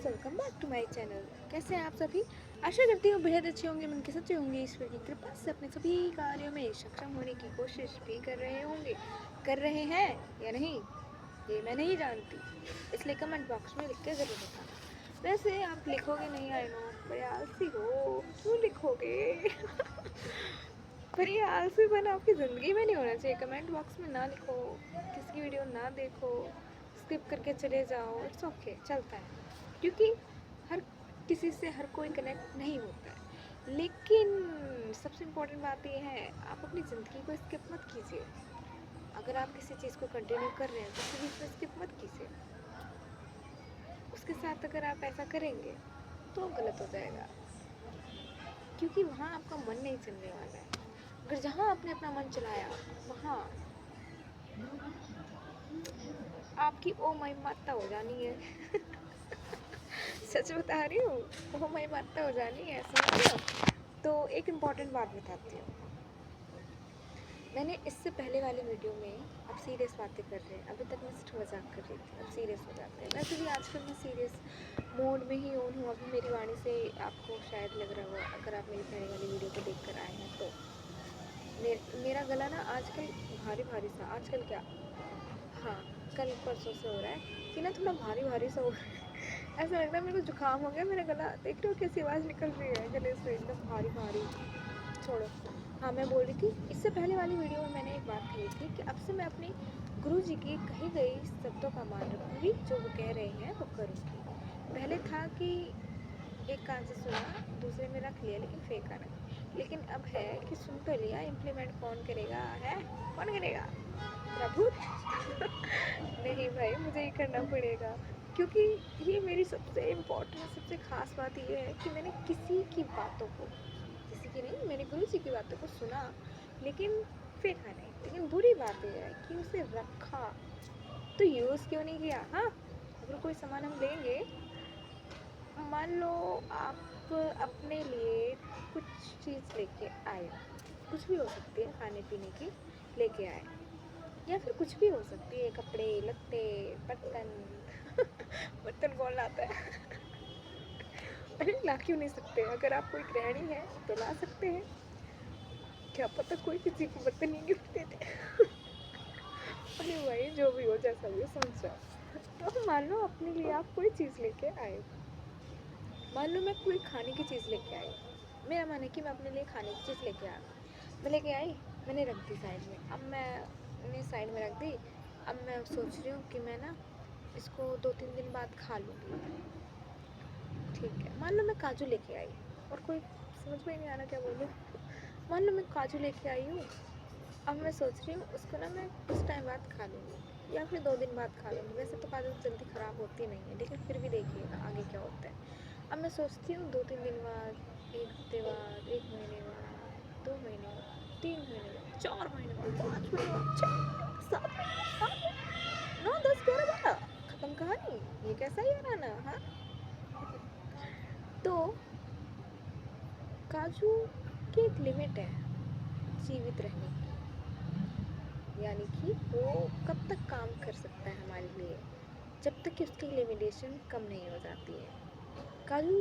Welcome back to my channel. कैसे हैं आप सभी? आशा करती हूँ बेहद अच्छे होंगे, मन के सच्चे होंगे, ईश्वर की कृपा से अपने सभी कार्यों में सक्षम होने की कोशिश भी कर रहे होंगे। कर रहे हैं या नहीं ये मैं नहीं जानती, इसलिए कमेंट बॉक्स में लिख के ज़रूर बताना। वैसे आप लिखोगे नहीं, आई नो, बड़े आलसी हो, क्यों लिखोगे? पर ये आलसीपन आपकी ज़िंदगी में नहीं होना चाहिए। कमेंट बॉक्स में ना लिखो, किसी की वीडियो ना देखो, स्किप करके चले जाओ, इट्स ओके, चलता है। क्योंकि हर किसी से हर कोई कनेक्ट नहीं होता है। लेकिन सबसे इम्पोर्टेंट बात यह है, आप अपनी ज़िंदगी को स्किप मत कीजिए। अगर आप किसी चीज़ को कंटिन्यू कर रहे हैं तो उसे बीच में स्किप मत कीजिए। उसके साथ अगर आप ऐसा करेंगे तो गलत हो जाएगा, क्योंकि वहाँ आपका मन नहीं चलने वाला है। अगर जहाँ आपने अपना मन चलाया वहाँ आपकी ओ माई माता हो जानी है। सच बता रही हूँ, ओ माई माता हो जानी है, समझ रहे हो? तो एक इम्पॉर्टेंट बात बताती हूँ। मैंने इससे पहले वाली वीडियो में, अब सीरियस बातें कर रहे हैं, अभी तक मैं सिर्फ मजाक कर रही थी, अब सीरियस हो जाते हैं। वैसे भी आजकल मैं सीरियस मोड में ही ऑन हूँ। अभी मेरी वाणी से आपको शायद लग रहा हो, अगर आप मेरी पहले वाली वीडियो को देख कर आए हैं तो मेरा गला ना आजकल भारी भारी सा, आजकल क्या, हाँ, कल परसों से हो रहा है कि ना थोड़ा भारी भारी सा हो रहा है। ऐसा लग रहा है मेरे को जुकाम हो गया। मेरा गला देख रहे हो कैसी आवाज़ निकल रही है गले से, एकदम भारी भारी। छोड़ो। हाँ, मैं बोल रही थी, इससे पहले वाली वीडियो में मैंने एक बात कही थी कि अब से मैं अपने गुरु जी की कही गई शब्दों का मान रखूँगी, जो वो कह रहे हैं वो करूँगी। पहले था कि एक कान से सुना, दूसरे में रख लिया, लेकिन फेंका नहीं। लेकिन अब है कि सुन तो लिया, इम्प्लीमेंट कौन करेगा? है कौन करेगा? प्रभु। नहीं भाई, मुझे ही करना पड़ेगा, क्योंकि ये मेरी सबसे इम्पोर्टेंट, सबसे ख़ास बात ये है कि मैंने किसी की बातों को, किसी की नहीं, मेरे गुरु जी की बातों को सुना, लेकिन फेंका नहीं। लेकिन बुरी बात यह है कि उसे रखा, तो यूज़ क्यों नहीं किया? हाँ, अगर कोई सामान हम लेंगे, मान लो आप अपने लिए कुछ चीज़ लेके आए, कुछ भी हो सकती है खाने पीने की, लेके आए, या फिर कुछ भी हो सकती है, कपड़े लत्ते, बर्तन। बर्तन कौन लाता है? अरे ला क्यों नहीं सकते? अगर आप कोई गृहिणी है तो ला सकते हैं, क्या पता कोई किसी को बर्तन ही गिफ्ट दे दे। अरे भाई, जो भी हो, जैसा भी हो, समझ जाओ। तो मान लो अपने लिए आप कोई चीज़ लेके आए, मान लो मैं कोई खाने की चीज़ लेके आई। मेरा मन है कि मैं अपने लिए खाने की चीज़ लेके आ गई, मैं लेके आई, मैंने रख दी साइड में। अब मैंने साइड में रख दी, अब मैं सोच रही हूँ कि मैं ना इसको 2-3 दिन बाद खा लूँगी। ठीक है, मान लो मैं काजू लेके आई, और कोई, समझ में नहीं आ रहा क्या बोलूँ। मान लो मैं काजू लेके आई हूँ, अब मैं सोच रही हूँ उसको ना मैं कुछ टाइम बाद खा लूँगी, या फिर 2 दिन बाद खा लूँगी। वैसे तो काजू जल्दी ख़राब होती नहीं है, लेकिन फिर भी देखिएगा आगे क्या होता है। अब मैं सोचती हूँ 2-3 दिन बाद, 1 हफ्ते बाद, 1 महीने बाद, 2 महीने बाद, 3 महीने बाद, 4 महीने बाद, 5 महीने बाद, 6 महीने बाद, 7 महीने बाद, 8 महीने, 9, 10, 11, 12, खत्म कहानी। ये कैसा यार आना, हाँ? तो काजू की एक लिमिट है जीवित रहने की, यानी कि वो कब तक काम कर सकता है हमारे लिए, जब तक कि उसकी लिमिटेशन कम नहीं हो जाती है। काजू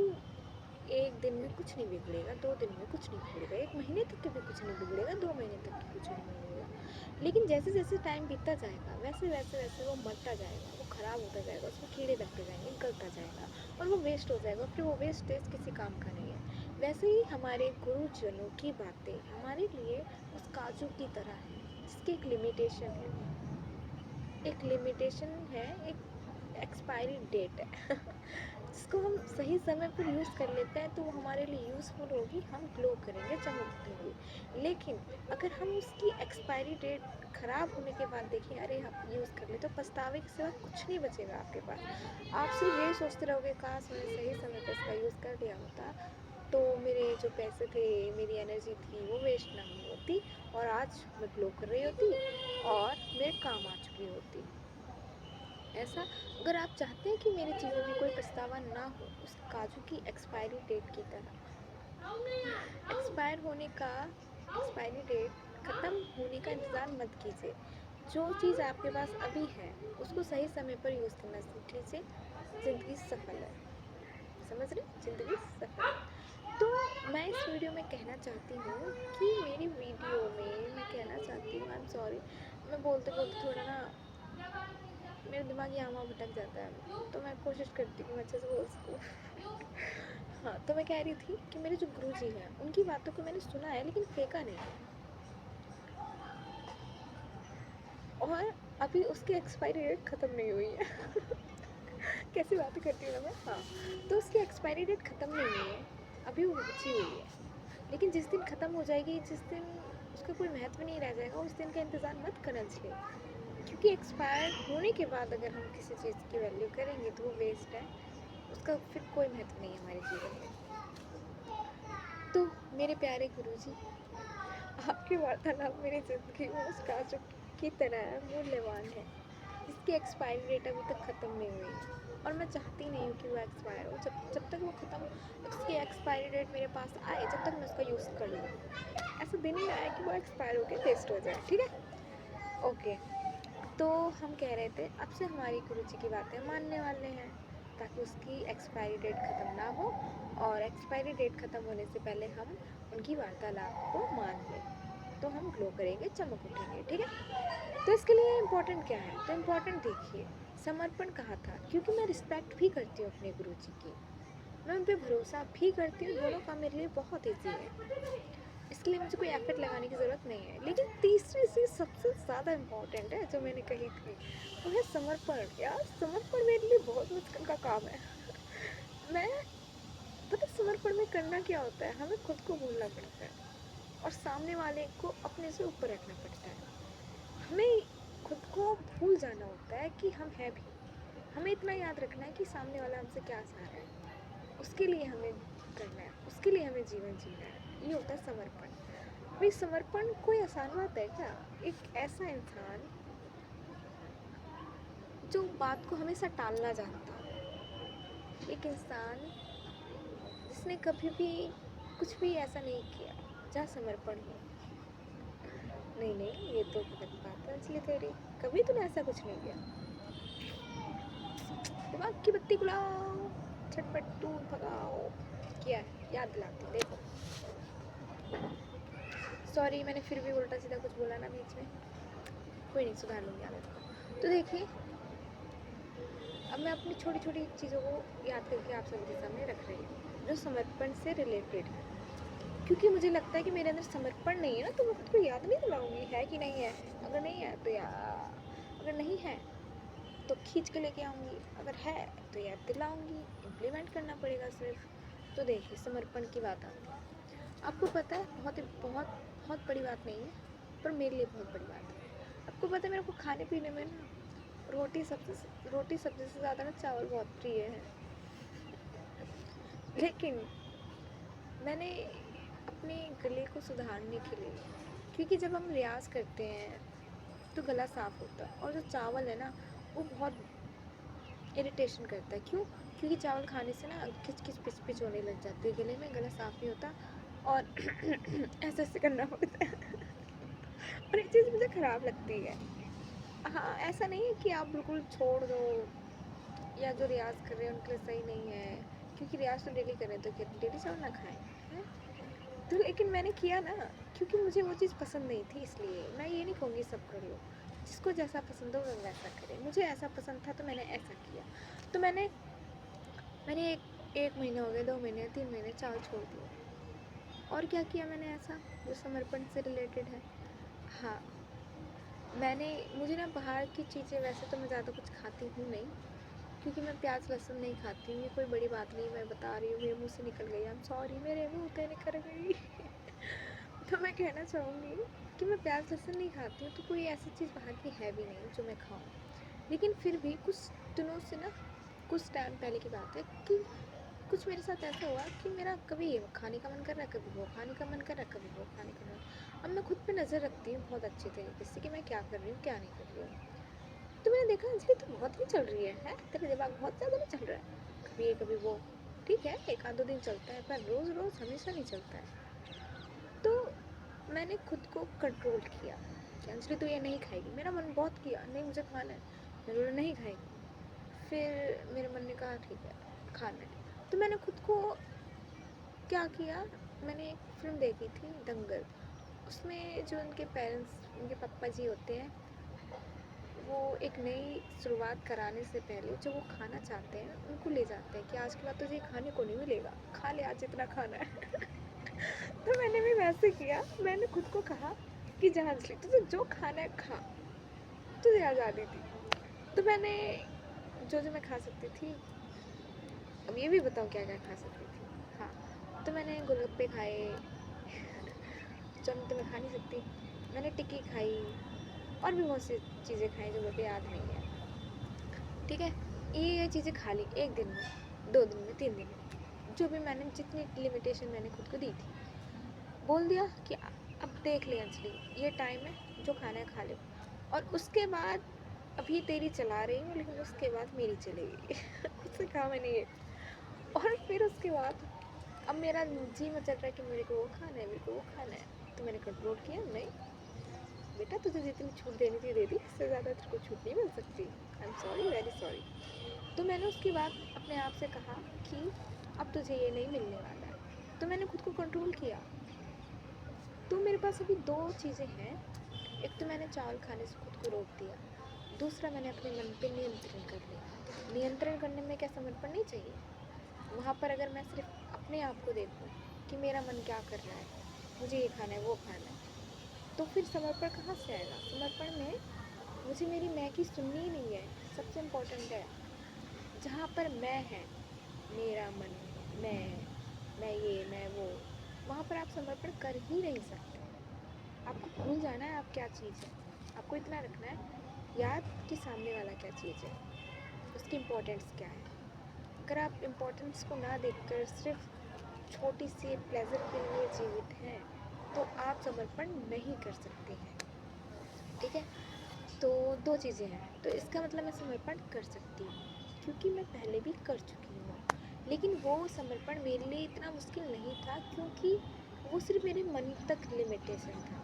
1 दिन में कुछ नहीं बिगड़ेगा, 2 दिन में कुछ नहीं बिगड़ेगा, 1 महीने तक के भी कुछ नहीं बिगड़ेगा, 2 महीने तक के कुछ नहीं बिगड़ेगा। लेकिन जैसे जैसे टाइम बीतता जाएगा, वैसे वैसे वैसे वो मरता जाएगा, वो ख़राब होता जाएगा, उसमें कीड़े लगते जाएंगे, गलता जाएगा, और वो वेस्ट हो जाएगा, फिर वो वेस्टेज किसी काम का नहीं है। वैसे ही हमारे गुरुजनों की बातें हमारे लिए उस काजू की तरह है, जिसकी एक लिमिटेशन है, एक लिमिटेशन है, एक एक्सपायरी डेट है। जिसको हम सही समय पर यूज़ कर लेते हैं तो वो हमारे लिए यूज़फुल होगी, हम ग्लो करेंगे, चमक उठेंगे। लेकिन अगर हम उसकी एक्सपायरी डेट ख़राब होने के बाद देखें, अरे हम यूज़ कर ले, तो पछतावे के सिवा कुछ नहीं बचेगा आपके पास। आप सिर्फ यही सोचते रहोगे, काश मैंने सही समय पर इसका यूज़ कर लिया होता, तो मेरे जो पैसे थे, मेरी एनर्जी थी, वो वेस्ट ना हुई होती, और आज मैं ग्लो कर रही होती और मेरे काम आ चुकी होती। ऐसा, अगर आप चाहते हैं कि मेरे जीवन में कोई पछतावा ना हो, उस काजू की एक्सपायरी डेट की तरह, एक्सपायर होने का, एक्सपायरी डेट ख़त्म होने का इंतज़ार मत कीजिए। जो चीज़ आपके पास अभी है उसको सही समय पर यूज़ करना सीख लीजिए, ज़िंदगी सफल है। समझ रहे, ज़िंदगी सफ़र। तो मैं इस वीडियो में कहना चाहती हूँ कि मेरी वीडियो में मैं कहना चाहती हूँ, आई एम सॉरी, मैं बोलते बोलते थोड़ा ना मेरा दिमाग यहाँ वहाँ भटक जाता है, तो मैं कोशिश करती हूँ कि मैं अच्छे से बोल सकूँ। हाँ, तो मैं कह रही थी कि मेरे जो गुरुजी हैं उनकी बातों को मैंने सुना है लेकिन फेंका नहीं है, और अभी उसकी एक्सपायरी डेट ख़त्म नहीं हुई है। कैसी बातें करती हूँ ना मैं। हाँ, तो उसकी एक्सपायरी डेट ख़त्म नहीं हुई है, अभी वो बची हुई है। लेकिन जिस दिन ख़त्म हो जाएगी, जिस दिन उसका कोई महत्व नहीं रह जाएगा, उस दिन का इंतज़ार मत करना चाहिए, क्योंकि एक्सपायर होने के बाद अगर हम किसी चीज़ की वैल्यू करेंगे तो वो वेस्ट है, उसका फिर कोई महत्व नहीं है हमारे जीवन में। तो मेरे प्यारे गुरुजी, आपकी वार्तालाप मेरी ज़िंदगी में उस काजू की तरह मूल्यवान है जिसकी एक्सपायरी डेट अभी तक ख़त्म नहीं हुई है, और मैं चाहती नहीं हूँ कि वो एक्सपायर हो। जब जब तक वो ख़त्म, उसकी एक्सपायरी डेट मेरे पास आए, जब तक मैं उसका यूज़ कर लूँ। ऐसा दिन ही ना आए कि वो एक्सपायर होके वेस्ट हो जाए, ठीक है? ओके। तो हम कह रहे थे अब से हमारी गुरुजी की बातें मानने वाले हैं, ताकि उसकी एक्सपायरी डेट ख़त्म ना हो, और एक्सपायरी डेट ख़त्म होने से पहले हम उनकी वार्तालाप को मान लें, तो हम ग्लो करेंगे, चमक उठेंगे, ठीक है? तो इसके लिए इम्पोर्टेंट क्या है? तो इम्पोर्टेंट देखिए, समर्पण कहा था, क्योंकि मैं रिस्पेक्ट भी करती हूँ अपने गुरुजी की, मैं उन पे भरोसा भी करती हूँ, दोनों काम मेरे लिए बहुत ईजी है, इसलिए मुझे कोई एफर्ट लगाने की ज़रूरत नहीं है। लेकिन तीसरी चीज़ सबसे ज़्यादा इम्पोर्टेंट है जो मैंने कही थी, वो है समर्पण। यार, समर्पण मेरे लिए बहुत मुश्किल का काम है। मैं, पता समर्पण में करना क्या होता है, हमें खुद को भूलना पड़ता है और सामने वाले को अपने से ऊपर रखना पड़ता है। हमें खुद को भूल जाना होता है कि हम हैं भी। हमें इतना याद रखना है कि सामने वाला हमसे क्या चाह रहा है, उसके लिए हमें करना है, उसके लिए हमें जीवन जीना है। ये होता है समर्पण। भाई, समर्पण कोई आसान बात है क्या? एक ऐसा इंसान जो बात को हमेशा टालना जानता हो, एक इंसान जिसने कभी भी कुछ भी ऐसा नहीं किया जहाँ समर्पण हो। नहीं नहीं, ये तो गलत बात है अंजलि तेरी, कभी तूने ऐसा कुछ नहीं किया। दिमाग की बत्ती बुलाओ, झटपट दूर भगाओ। किया है, याद दिलाती हूँ, देखो। सॉरी, मैंने फिर भी उल्टा सीधा कुछ बोला ना बीच में, कोई नहीं, सुधार लूँगी आदत को। तो देखिए, अब मैं अपनी छोटी छोटी चीज़ों को याद करके आप सभी के सामने रख रही हूँ जो समर्पण से रिलेटेड है, क्योंकि मुझे लगता है कि मेरे अंदर समर्पण नहीं है ना, तो मैं खुद को याद नहीं दिलाऊंगी है कि नहीं है। अगर नहीं है तो अगर नहीं है तो खींच के लेके आऊँगी, अगर है तो याद दिलाऊंगी, इम्प्लीमेंट करना पड़ेगा सिर्फ। तो देखिए, समर्पण की बात आती है। आपको पता है, बहुत बहुत बड़ी बात नहीं है, पर मेरे लिए बहुत बड़ी बात है। आपको पता है, मेरे को खाने पीने में ना रोटी सब्जी से ज़्यादा ना चावल बहुत प्रिय है। लेकिन मैंने अपने गले को सुधारने के लिए, क्योंकि जब हम रियाज़ करते हैं तो गला साफ़ होता है, और जो चावल है ना, वो बहुत इरिटेशन करता है। क्यों? क्योंकि चावल खाने से ना खिच खिच पिच पिच होने लग जाती है गले में, गला साफ़ नहीं होता, और ऐसे ऐसे करना पड़ता है। और ये चीज़ मुझे ख़राब लगती है। हाँ, ऐसा नहीं है कि आप बिल्कुल छोड़ दो, या जो रियाज़ कर रहे हैं उनके लिए सही नहीं है, क्योंकि रियाज़ तो डेली कर रहे हैं, तो क्या डेली चावल ना खाएं, हैं? तो लेकिन मैंने किया ना, क्योंकि मुझे वो चीज़ पसंद नहीं थी, इसलिए। मैं ये नहीं कहूँगी सब कर लो, जिसको जैसा पसंद हो वो वैसा करे। मुझे ऐसा पसंद था तो मैंने ऐसा किया। तो मैंने एक महीने हो गए, 2 महीने, 3 महीने चावल छोड़ दिए। और क्या किया मैंने ऐसा जो समर्पण से रिलेटेड है? हाँ, मुझे ना बाहर की चीज़ें, वैसे तो मैं ज़्यादा कुछ खाती हूँ नहीं, क्योंकि मैं प्याज लहसुन नहीं खाती हूँ। ये कोई बड़ी बात नहीं, मैं बता रही हूँ, मेरे मुंह से निकल गई, आई एम सॉरी, मेरे मुंह से निकल गई। तो मैं कहना चाहूँगी कि मैं प्याज लहसुन नहीं खाती हूँ, तो कोई ऐसी चीज़ बाहर की है भी नहीं जो मैं खाऊँ। लेकिन फिर भी कुछ दिनों से ना, कुछ टाइम पहले की बात है कि कुछ मेरे साथ ऐसा हुआ कि मेरा कभी ये खाने का मन कर रहा है, कभी वो खाने का मन कर रहा है, कभी वो खाने का मन। अब मैं खुद पे नज़र रखती हूँ बहुत अच्छे तरीके से कि मैं क्या कर रही हूँ, क्या नहीं कर रही हूँ। तो मैंने देखा, अंजलि तो बहुत ही चल रही है, तेरा दिमाग बहुत ज़्यादा नहीं चल रहा है, कभी ये कभी वो। ठीक है, एक आध दो दिन चलता है, पर रोज़ रोज़ हमेशा नहीं चलता है। तो मैंने खुद को कंट्रोल किया कि अंजलि तू ये नहीं खाएगी। मेरा मन बहुत किया, नहीं मुझे खाना है, मैंने बोला नहीं खाएगी। फिर मेरे मन ने कहा ठीक है, खाना है, तो मैंने खुद को क्या किया, मैंने एक फ़िल्म देखी थी दंगल, उसमें जो उनके पेरेंट्स, उनके पापा जी होते हैं, वो एक नई शुरुआत कराने से पहले जो वो खाना चाहते हैं उनको ले जाते हैं कि आज के बाद तुझे खाने को नहीं मिलेगा, खा ले आज जितना खाना है। तो मैंने भी वैसे किया, मैंने खुद को कहा कि जा अंजलि तुझे जो खाना है खा, तुझे आज़ादी थी। तो मैंने जो जो मैं खा सकती थी, अब ये भी बताओ क्या क्या खा सकती थी। हाँ, तो मैंने गोलगप्पे खाए, चौमिन तो मैं खा नहीं सकती, मैंने टिक्की खाई और भी बहुत सी चीज़ें खाई जो मुझे याद नहीं है। ठीक है, ये चीज़ें खा ली एक दिन में, 2 दिन में, 3 दिन में, जो भी मैंने जितनी लिमिटेशन मैंने खुद को दी थी, बोल दिया कि अब देख ले अंजलि, ये टाइम है, जो खाना है खा ले, और उसके बाद अभी तेरी चला रही हूँ लेकिन उसके बाद मेरी चलेगी। उससे कहा मैंने ये, और फिर उसके बाद अब मेरा जी मचल रहा है कि मेरे को वो खाना है, मेरे को वो खाना है, तो मैंने कंट्रोल किया, नहीं बेटा तुझे जितनी छूट देनी थी दे दी, इससे ज़्यादा तेरे को छूट नहीं मिल सकती, I am sorry, very sorry. तो मैंने उसके बाद अपने आप से कहा कि अब तुझे ये नहीं मिलने वाला है, तो मैंने खुद को कंट्रोल किया। तो मेरे पास अभी 2 चीज़ें हैं, एक तो मैंने चावल खाने से खुद को रोक दिया, दूसरा मैंने अपने मन पे नियंत्रण कर लिया। नियंत्रण करने में क्या समर्पण नहीं चाहिए? वहाँ पर अगर मैं सिर्फ अपने आप को देखूँ कि मेरा मन क्या कर रहा है, मुझे ये खाना है वो खाना है, तो फिर समर्पण कहाँ से आएगा? समर्पण में मुझे मेरी मैं की सुननी ही नहीं है। सबसे इम्पोर्टेंट है, जहाँ पर मैं है, मेरा मन, मैं ये मैं वो, वहाँ पर आप समर्पण कर ही नहीं सकते। आपको भूल जाना है आप क्या चीज़ है, आपको इतना रखना है याद कि सामने वाला क्या चीज़ है, उसकी इम्पोर्टेंस क्या है। अगर आप इम्पोर्टेंस को ना देखकर सिर्फ छोटी सी प्लेजर के लिए जीवित हैं, तो आप समर्पण नहीं कर सकते हैं। ठीक है, तो 2 चीज़ें हैं, तो इसका मतलब मैं समर्पण कर सकती हूँ क्योंकि मैं पहले भी कर चुकी हूँ। लेकिन वो समर्पण मेरे लिए इतना मुश्किल नहीं था क्योंकि वो सिर्फ मेरे मन तक लिमिटेशन था,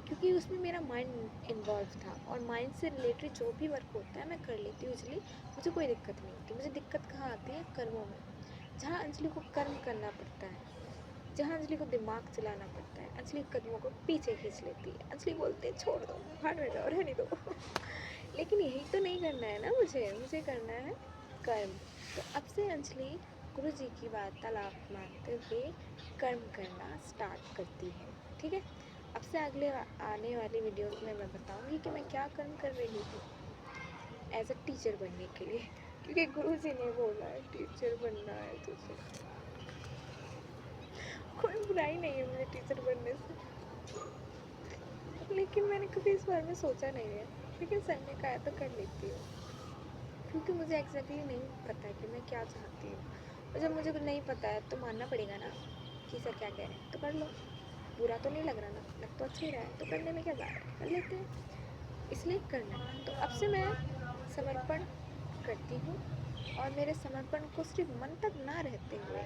क्योंकि उसमें मेरा माइंड इन्वॉल्व था, और माइंड से रिलेटेड जो भी वर्क होता है मैं कर लेती हूँ इजली, मुझे कोई दिक्कत नहीं होती। मुझे दिक्कत कहाँ आती है? कर्मों में, जहाँ अंजलि को कर्म करना पड़ता है, जहाँ अंजलि को दिमाग चलाना पड़ता है, अंजलि कदमों को पीछे खींच लेती है, अंजलि बोलती है छोड़ दो, भाड़ में जाओ, रहने दो। लेकिन यही तो नहीं करना है ना, मुझे करना है कर्म। तो अब से अंजलि गुरु जी की वार्तालाप मानते हुए कर्म करना स्टार्ट करती है। ठीक है, अब से अगले आने वाली वीडियोस में मैं बताऊंगी कि मैं क्या कर्म कर रही हूँ एज अ टीचर बनने के लिए, क्योंकि गुरु जी ने बोला है टीचर बनना है तुझे। कोई बुराई नहीं है मुझे टीचर बनने से, लेकिन मैंने कभी इस बारे में सोचा नहीं है, लेकिन सर ने कहा तो कर लेती हूँ, क्योंकि मुझे एग्जैक्टली नहीं पता है कि मैं क्या चाहती हूँ। और जब मुझे कुछ नहीं पता है तो मानना पड़ेगा ना कि सर क्या कह रहे हैं, तो कर लो। बुरा तो नहीं लग रहा ना, लग तो अच्छा ही रहा है, तो करने में क्या जा रहा है, कर लेते हैं, इसलिए करना है। तो अब से मैं समर्पण करती हूँ, और मेरे समर्पण को सिर्फ मन तक ना रहते हुए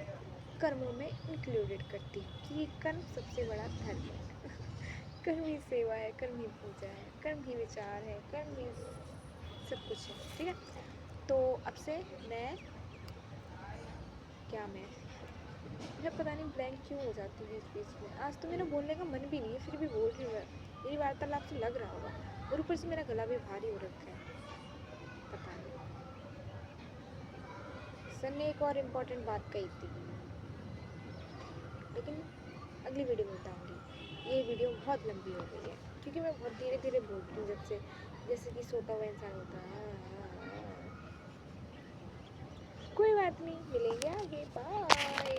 कर्मों में इंक्लूडेड करती हूँ कि ये कर्म सबसे बड़ा धर्म है। कर्म ही सेवा है, कर्म ही पूजा है, कर्म ही विचार है, कर्म ही सब कुछ है। ठीक है, तो अब से मैं क्या मैं पता नहीं ब्लैंक क्यों हो जाती है बीच बीच में। आज तो मेरा बोलने का मन भी नहीं है, फिर भी बोल रही हूँ मैं, मेरी वार्तालाप से लग रहा होगा, और ऊपर से मेरा गला भी भारी हो रखा है, पता नहीं। सर ने एक और इम्पोर्टेंट बात कही थी, लेकिन अगली वीडियो में बताऊँगी। ये वीडियो बहुत लंबी हो गई है क्योंकि मैं बहुत धीरे धीरे बोलती हूँ, जब से जैसे कि सोता हुआ इंसान होता है। कोई बात नहीं, मिलेंगे आगे, बाय।